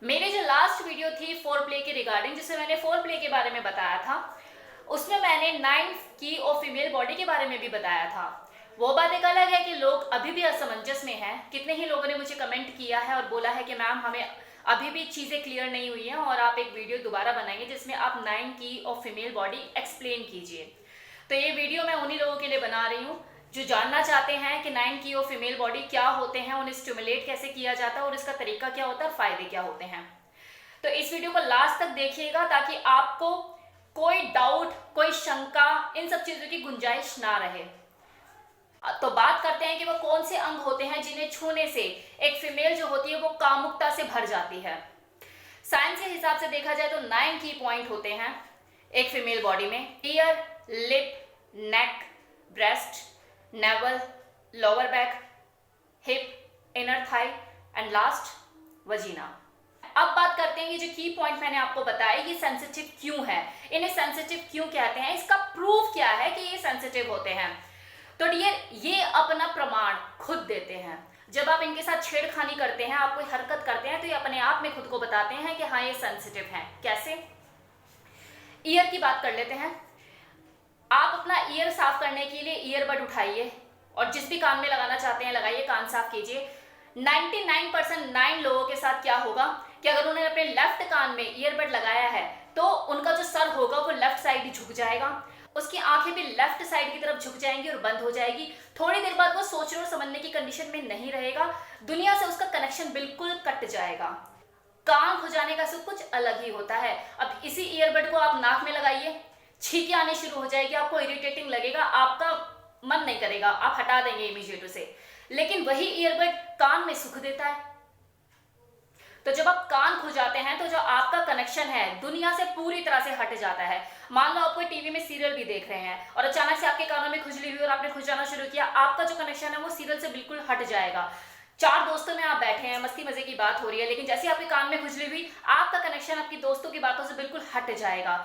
मेरी जो last video थी फोर प्ले के रिगार्डिंग, जिसमें मैंने फोर प्ले के बारे में बताया था, उसमें मैंने नाइन की और फीमेल बॉडी के बारे में भी बताया था। वो बात एक अलग है कि लोग अभी भी असमंजस में हैं। कितने ही लोगों ने मुझे कमेंट किया है और बोला है कि मैम हमें अभी भी चीज़ें क्लियर नहीं हुई हैं और आप एक वीडियो दोबारा बनाइए जिसमें आप नाइन की और फीमेल बॉडी एक्सप्लेन कीजिए। तो ये वीडियो मैं उन्हीं लोगों के लिए बना रही हूँ जो जानना चाहते हैं कि नाइन की और फीमेल बॉडी क्या होते हैं, उन्हें स्टिमुलेट कैसे किया जाता है और इसका तरीका क्या होता है और फायदे क्या होते हैं। तो इस वीडियो को लास्ट तक देखिएगा ताकि आपको कोई डाउट, कोई शंका, इन सब चीजों की गुंजाइश ना रहे। तो बात करते हैं कि वो कौन से अंग होते हैं जिन्हें छूने से एक फीमेल जो होती है वो कामुकता से भर जाती है। साइंस के हिसाब से देखा जाए तो 9 की पॉइंट होते हैं एक फीमेल बॉडी में: ear, lip, neck, breast, navel, lower back, hip, inner thigh and last vagina. अब बात करते हैं कि जो की पॉइंट मैंने आपको बताया ये सेंसिटिव क्यों है, इन्हें सेंसिटिव क्यों कहते हैं, इसका प्रूफ क्या है कि ये सेंसिटिव होते हैं। तो डियर, ये अपना प्रमाण खुद देते हैं। जब आप इनके साथ छेड़खानी करते हैं, आप कोई हरकत करते हैं, तो ये अपने आप में खुद को बताते हैं कि हाँ ये सेंसिटिव हैं। कैसे? ईयर की बात कर लेते हैं। आप अपना ईयर साफ करने के लिए ईयरबड उठाइए और जिस भी कान में लगाना चाहते हैं लगाइए, कान साफ कीजिए। 99% लोगों के साथ क्या होगा कि अगर उन्होंने अपने लेफ्ट कान में ईयरबड लगाया है तो उनका जो सर होगा वो लेफ्ट साइड ही झुक जाएगा, उसकी आंखें भी लेफ्ट साइड की तरफ झुक जाएंगी और बंद हो जाएगी। थोड़ी देर बाद वो सोचने और समझने की कंडीशन में नहीं रहेगा, दुनिया से उसका कनेक्शन बिल्कुल कट जाएगा। कान खुजाने का सब कुछ अलग ही होता है। अब इसी ईयरबड को आप नाक में लगाइए, छींकें आनी शुरू हो जाएगी, आपको इरिटेटिंग लगेगा, आपका मन नहीं करेगा, आप हटा देंगे इमीडिएट उसे। लेकिन वही ईयरबड कान में सुख देता है। तो जब आप कान खुजाते हैं तो जो आपका कनेक्शन है दुनिया से पूरी तरह से हट जाता है। मान लो आप कोई टीवी में सीरियल भी देख रहे हैं और अचानक से आपके कानों में खुजली हुई और आपने खुजाना शुरू किया, आपका जो कनेक्शन है वो सीरियल से बिल्कुल हट जाएगा। चार दोस्तों में आप बैठे हैं, मस्ती मजे की बात हो रही है, लेकिन जैसे आपके कान में खुजली हुई, आपका कनेक्शन आपकी दोस्तों की बातों से बिल्कुल हट जाएगा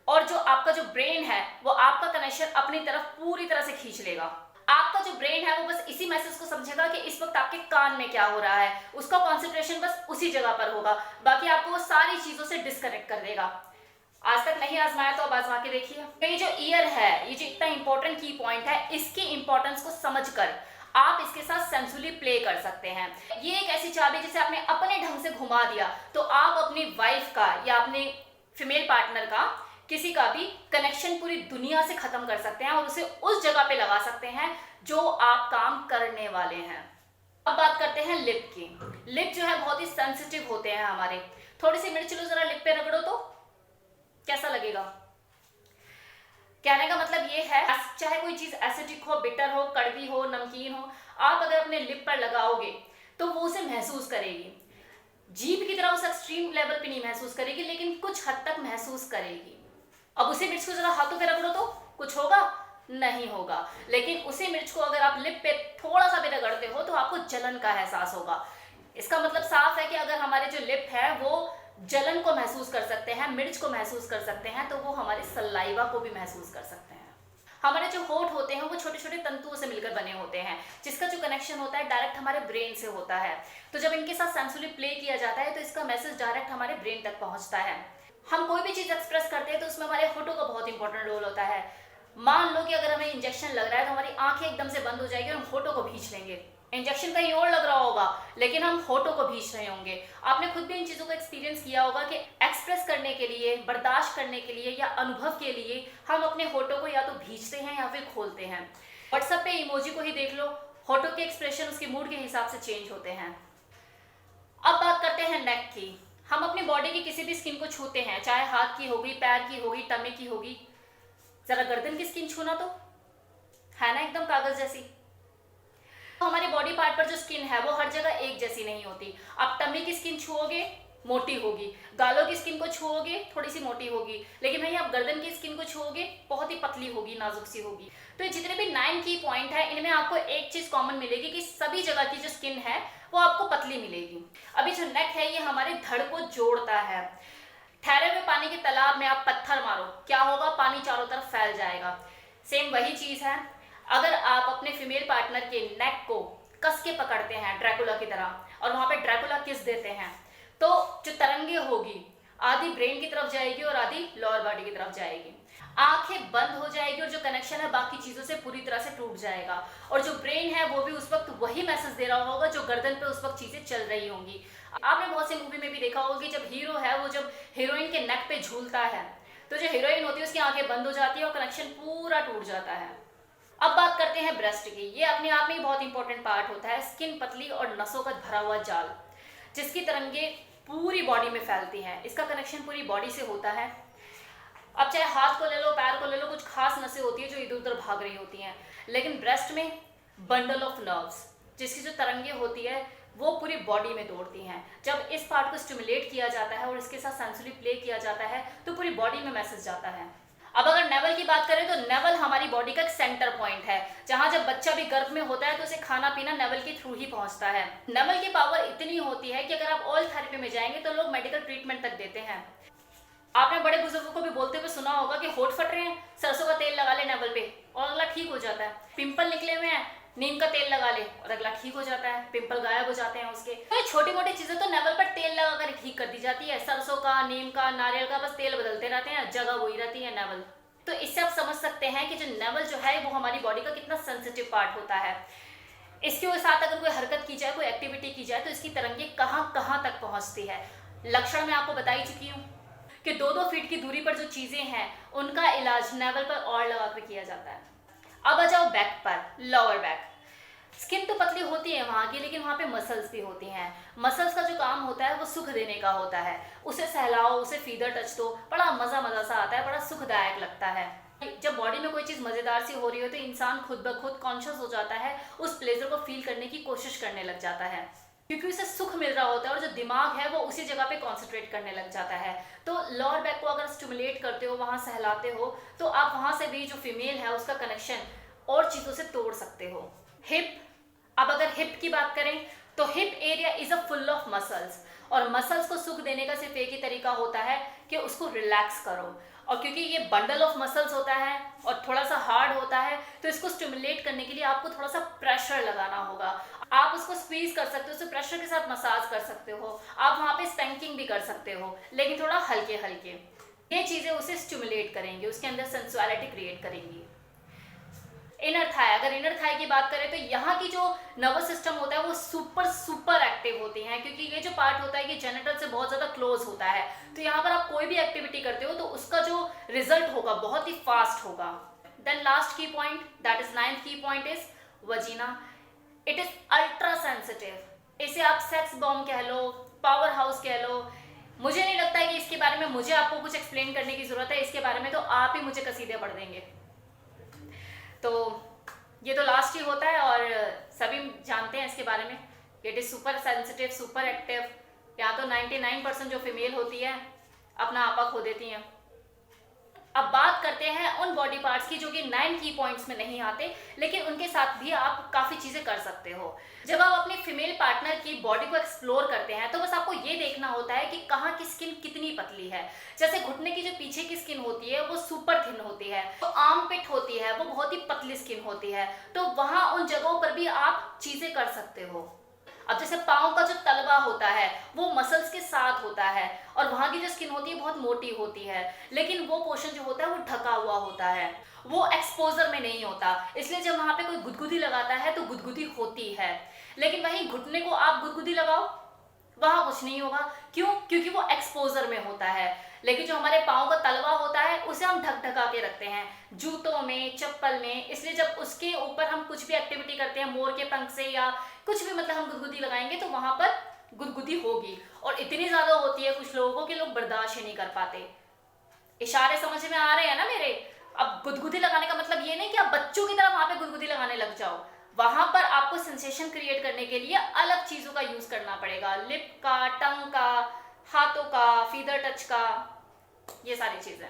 और जो आपका जो ब्रेन है वो आपका कनेक्शन अपनी तरफ पूरी तरह से खींच लेगा। आपका जो ब्रेन है वो बस इसी मैसेज को समझेगा कि इस वक्त आपके कान में क्या हो रहा है, उसका कंसंट्रेशन बस उसी जगह पर होगा, बाकी आपको वो सारी चीजों से डिस्कनेक्ट कर देगा। आज तक नहीं आजमाया तो अब आजमा के देखिए। तो ये जो ईयर है, ये जो इतना इंपॉर्टेंट की पॉइंट है, इसकी इंपॉर्टेंस को समझकर आप इसके साथ सेंसुअली प्ले कर सकते हैं। ये एक ऐसी चाबी जिसे आपने अपने ढंग से घुमा दिया तो आप अपनी वाइफ का या अपने फीमेल पार्टनर का, किसी का भी कनेक्शन पूरी दुनिया से खत्म कर सकते हैं और उसे उस जगह पे लगा सकते हैं जो आप काम करने वाले हैं। अब बात करते हैं लिप की। लिप जो है बहुत ही सेंसिटिव होते हैं हमारे। थोड़ी सी मिर्च लो, जरा लिप पे रगड़ो तो कैसा लगेगा। कहने का मतलब ये है, चाहे कोई चीज एसिडिक हो, बिटर हो, कड़वी हो, नमकीन हो, आप अगर अपने लिप पर लगाओगे तो वो उसे महसूस करेगी। जीभ की तरह उस एक्सट्रीम लेवल पे नहीं महसूस करेगी, लेकिन कुछ हद तक महसूस करेगी। अब उसी मिर्च को जरा हाथों पे रगड़ो तो कुछ होगा? नहीं होगा। लेकिन उसी मिर्च को अगर आप लिप पे थोड़ा सा भी रगड़ते हो तो आपको जलन का एहसास होगा। इसका मतलब साफ है कि अगर हमारे जो लिप है वो जलन को महसूस कर सकते हैं, मिर्च को महसूस कर सकते हैं, तो वो हमारे सलाइवा को भी महसूस कर सकते हैं। हमारे जो होठ होते हैं वो छोटे छोटे तंतुओं से मिलकर बने होते हैं, जिसका जो कनेक्शन होता है डायरेक्ट हमारे ब्रेन से होता है। तो जब इनके साथ सेंसुअली प्ले किया जाता है तो इसका मैसेज डायरेक्ट हमारे ब्रेन तक पहुंचता है। हम कोई भी चीज एक्सप्रेस करते हैं तो उसमें हमारे होठों का बहुत इंपॉर्टेंट रोल होता है। मान लो कि अगर हमें इंजेक्शन लग रहा है तो हमारी आंखें एकदम से बंद हो जाएगी और हम होठों को भींच लेंगे। इंजेक्शन कहीं और लग रहा होगा लेकिन हम होठों को भींच रहे होंगे। आपने खुद भी इन चीजों को एक्सपीरियंस किया होगा कि एक्सप्रेस करने के लिए, बर्दाश्त करने के लिए या अनुभव के लिए हम अपने होठों को या तो भींचते हैं या फिर खोलते हैं। व्हाट्सएप पे इमोजी को ही देख लो, होठों के एक्सप्रेशन उसके मूड के हिसाब से चेंज होते हैं। अब बात करते हैं नेक की। हम अपनी बॉडी की किसी भी स्किन को छूते हैं, चाहे हाथ की होगी, पैर की होगी, टमी की होगी। जरा गर्दन की स्किन छूना तो है ना एकदम कागज जैसी। तो हमारे बॉडी पार्ट पर जो स्किन है वो हर जगह एक जैसी नहीं होती। आप टमी की स्किन छुओगे मोटी होगी, गालों की स्किन को छुओगे थोड़ी सी मोटी होगी, लेकिन वहीं आप गर्दन की स्किन को छुओगे बहुत ही पतली होगी, नाजुक सी होगी। तो जितने भी 9 की पॉइंट है इनमें आपको एक चीज कॉमन मिलेगी कि सभी जगह की जो स्किन है वो आपको पतली मिलेगी। अभी जो नेक है ये हमारे धड़ को जोड़ता है। ठहरे हुए पानी के तालाब में आप पत्थर मारो, क्या होगा? पानी चारों तरफ फैल जाएगा। सेम वही चीज है, अगर आप अपने फीमेल पार्टनर के नेक को कस के पकड़ते हैं ड्रैकुला की तरह और वहां पे ड्रैकुला किस देते हैं तो जो तरंगे होगी आधी ब्रेन की तरफ जाएगी और आधी लोअर बॉडी की तरफ जाएगी। आंखें बंद हो जाएगी और जो कनेक्शन है बाकी चीजों से पूरी तरह से टूट जाएगा। और जो ब्रेन है वो भी उस वक्त वही मैसेज दे रहा होगा जो गर्दन पे उस वक्त चीजें चल रही होंगी। आपने बहुत सी मूवी में भी देखा होगा कि जब हीरो है वो जब हीरोइन के नेक पे झूलता है तो जो हीरोइन होती है उसकी आंखें बंद हो जाती है और कनेक्शन पूरा टूट जाता है। अब बात करते हैं ब्रेस्ट की। ये अपने आप में ही बहुत इंपॉर्टेंट पार्ट होता है। स्किन पतली और नसों का भरा हुआ जाल जिसकी तरंगे पूरी बॉडी में फैलती हैं। इसका कनेक्शन पूरी बॉडी से होता है। अब चाहे हाथ को ले लो, पैर को ले लो, कुछ खास नसें होती है जो इधर उधर भाग रही होती हैं, लेकिन ब्रेस्ट में बंडल ऑफ नर्व्स जिसकी जो तरंगे होती है वो पूरी बॉडी में दौड़ती हैं। जब इस पार्ट को स्टिमुलेट किया जाता है और इसके साथ सेंसरी प्ले किया जाता है तो पूरी बॉडी में मैसेज जाता है। अब अगर नेवल की बात करें तो नेवल हमारी बॉडी का एक सेंटर पॉइंट है जहां जब बच्चा भी गर्भ में होता है तो उसे खाना पीना नेवल के थ्रू ही पहुंचता है। नेवल की पावर इतनी होती है कि अगर आप ऑयल थेरेपी में जाएंगे तो लोग मेडिकल ट्रीटमेंट तक देते हैं। आपने बड़े बुजुर्गों को भी बोलते हुए सुना होगा कि होठ फट रहे हैं, सरसों का तेल लगा ले नेवल पे और अगला ठीक हो जाता है। पिंपल निकले हुए हैं, नीम का तेल लगा ले और अगला ठीक हो जाता है, पिंपल गायब हो जाते हैं उसके। तो ये छोटी मोटी चीजें तो नेवल पर तेल लगाकर ठीक कर दी जाती है। सरसों का, नीम का, नारियल का, बस तेल बदलते रहते हैं, जगह वही रहती है नेवल। तो इससे आप समझ सकते हैं कि जो नेवल जो है वो हमारी बॉडी का कितना सेंसिटिव पार्ट होता है। इसके साथ अगर कोई हरकत की जाए, कोई एक्टिविटी की जाए तो इसकी तरंगे कहाँ कहाँ तक पहुंचती है। लक्षण मैं आपको बता ही चुकी हूँ कि 2-2 फीट की दूरी पर जो चीजें हैं उनका इलाज नेवल पर और लगाकर किया जाता है। अब आ जाओ बैक पर, लोअर बैक। स्किन तो पतली होती है वहां की, लेकिन वहां पे मसल्स भी होती हैं। मसल्स का जो काम होता है वो सुख देने का होता है। उसे सहलाओ, उसे फीदर टच दो, बड़ा मजा मजा सा आता है, बड़ा सुखदायक लगता है। जब बॉडी में कोई चीज मजेदार सी हो रही हो तो इंसान खुद ब खुद कॉन्शियस हो जाता है, उस प्लेजर को फील करने की कोशिश करने लग जाता है क्योंकि उसे सुख मिल रहा होता है और जो दिमाग है वो उसी जगह पे कॉन्सेंट्रेट करने लग जाता है। तो लोअर बैक को अगर स्टिमुलेट करते हो, वहां सहलाते हो, तो आप वहां से भी जो फीमेल है उसका कनेक्शन और चीजों से तोड़ सकते हो। हिप, अब अगर हिप की बात करें तो hip area is a full of muscles और मसल्स को सुख देने का सिर्फ एक ही तरीका होता है कि उसको रिलैक्स करो। और क्योंकि ये बंडल ऑफ मसल्स होता है और थोड़ा सा हार्ड होता है तो इसको स्टिमुलेट करने के लिए आपको थोड़ा सा प्रेशर लगाना होगा। आप उसको स्क्वीज कर सकते हो, उसे प्रेशर के साथ मसाज कर सकते हो, आप वहां पे स्पैंकिंग भी कर सकते हो, लेकिन थोड़ा हल्के हल्के। ये चीजें उसे स्टिमुलेट करेंगी, उसके अंदर सेंसुअलिटी क्रिएट करेंगी। इनर थाई, अगर इनर थाई की बात करें तो यहाँ की जो नर्वस सिस्टम होता है वो सुपर एक्टिव होती है क्योंकि ये जो पार्ट होता है ये जेनिटल से बहुत ज्यादा क्लोज होता है। तो यहाँ पर आप कोई भी एक्टिविटी करते हो तो उसका जो रिजल्ट होगा बहुत ही फास्ट होगा। Then last key point, that is 9th key point is vagina. It is ultra sensitive. इसे आप सेक्स बॉम्ब कह लो, पावर हाउस कह लो। मुझे नहीं लगता है कि इसके बारे में मुझे आपको कुछ एक्सप्लेन करने की जरूरत है। इसके बारे में तो आप ही मुझे कसीदे पढ़ देंगे। तो ये तो लास्ट ही होता है और सभी जानते हैं इसके बारे में। It is super sensitive, super active. यहाँ तो 99% जो फीमेल होती है अपना आपा खो देती हैं। अब बात करते हैं उन बॉडी पार्ट्स की जो कि 9 की पॉइंट्स में नहीं आते, लेकिन उनके साथ भी आप काफी चीजें कर सकते हो। जब आप अपने फीमेल पार्टनर की बॉडी को एक्सप्लोर करते हैं तो बस आपको ये देखना होता है कि कहाँ की स्किन कितनी पतली है। जैसे घुटने की जो पीछे की स्किन होती है वो सुपर थिन होती है, तो आर्म पिट होती है वो बहुत ही पतली स्किन होती है। तो वहां उन जगहों पर भी आप चीजें कर सकते हो। अब जैसे पाँव का जो तलवा होता है वो मसल्स के साथ होता है और वहां की जो स्किन होती है बहुत मोटी होती है, लेकिन वो पोर्शन जो होता है वो ढका हुआ होता है, वो एक्सपोजर में नहीं होता। इसलिए जब वहां पे कोई गुदगुदी लगाता है तो गुदगुदी होती है, लेकिन वहीं घुटने को आप गुदगुदी लगाओ वहां कुछ नहीं होगा। क्यों? क्योंकि वो एक्सपोजर में होता है। लेकिन जो हमारे पाँव का तलवा होता है उसे हम ढक ढका के रखते हैं जूतों में, चप्पल में। इसलिए जब उसके ऊपर हम कुछ भी एक्टिविटी करते हैं, मोर के पंख से या कुछ भी, मतलब हम गुदगुदी लगाएंगे तो वहां पर गुदगुदी होगी और इतनी ज्यादा होती है कुछ लोगों को कि लोग बर्दाश्त ही नहीं कर पाते। इशारे समझ में आ रहे हैं ना मेरे? अब गुदगुदी लगाने का मतलब ये नहीं कि आप बच्चों की तरह वहां पे गुदगुदी लगाने लग जाओ। वहां पर आपको सेंसेशन क्रिएट करने के लिए अलग चीजों का यूज करना पड़ेगा, लिप का, टंग का, हाथों का, फीदर टच का, ये सारी चीजें।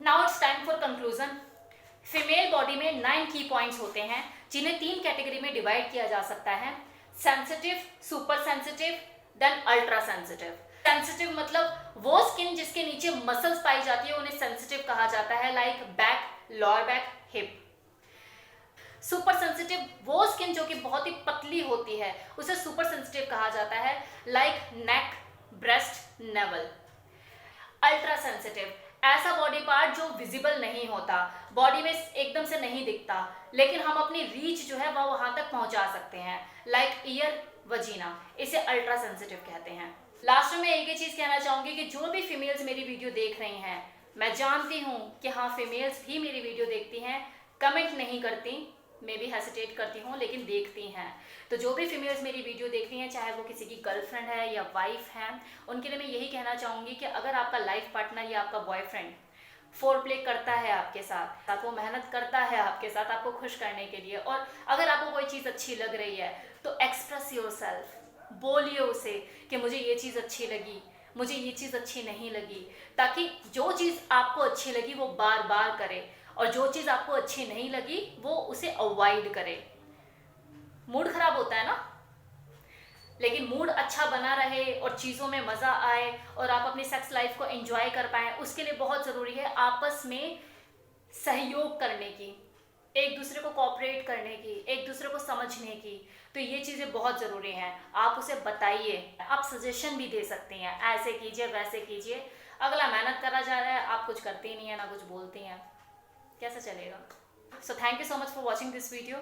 Now it's time for conclusion. Female body में 9 की पॉइंट्स होते हैं जिन्हें 3 कैटेगरी में डिवाइड किया जा सकता है, sensitive, super sensitive, then ultra sensitive. Sensitive मतलब वो स्किन जिसके नीचे मसल्स पाई जाती है उन्हें सेंसिटिव कहा जाता है, like back, lower back, hip. Super sensitive वो स्किन जो कि बहुत ही पतली होती है उसे सुपर सेंसिटिव कहा जाता है, लाइक नेक, ब्रेस्ट, नेवल। अल्ट्रा सेंसिटिव, ऐसा बॉडी पार्ट जो विजिबल नहीं होता, बॉडी में एकदम से नहीं दिखता, लेकिन हम अपनी रीच जो है वह वहां तक पहुंचा सकते हैं, लाइक ईयर, वजीना, इसे अल्ट्रा सेंसिटिव कहते हैं। लास्ट में मैं एक ही चीज कहना चाहूंगी कि जो भी फीमेल्स मेरी वीडियो देख रही हैं, मैं जानती हूँ कि हाँ फीमेल्स भी मेरी वीडियो देखती हैं, कमेंट नहीं करती, मैं भी हेसिटेट करती हूँ लेकिन देखती हैं। तो जो भी फीमेल्स मेरी वीडियो देख रही हैं, चाहे वो किसी की गर्लफ्रेंड है या वाइफ है, उनके लिए मैं यही कहना चाहूँगी कि अगर आपका लाइफ पार्टनर या आपका बॉयफ्रेंड फोर प्ले करता है आपके साथ, वो मेहनत करता है आपके साथ आपको खुश करने के लिए, और अगर आपको कोई चीज़ अच्छी लग रही है तो एक्सप्रेस योर सेल्फ, बोलिए उसे कि मुझे ये चीज़ अच्छी लगी, मुझे ये चीज़ अच्छी नहीं लगी, ताकि जो चीज़ आपको अच्छी लगी वो बार बार करे, और जो चीज़ आपको अच्छी नहीं लगी वो उसे अवॉइड करे। मूड खराब होता है ना, लेकिन मूड अच्छा बना रहे और चीज़ों में मज़ा आए और आप अपनी सेक्स लाइफ को एंजॉय कर पाएँ, उसके लिए बहुत ज़रूरी है आपस में सहयोग करने की, एक दूसरे को कोऑपरेट करने की, एक दूसरे को समझने की। तो ये चीज़ें बहुत ज़रूरी हैं। आप उसे बताइए, आप सजेशन भी दे सकते हैं, ऐसे कीजिए वैसे कीजिए। अगला मेहनत करा जा रहा है, आप कुछ करते ही नहीं है, ना कुछ बोलते हैं, कैसे चलेगा। So thank you so much for watching this video.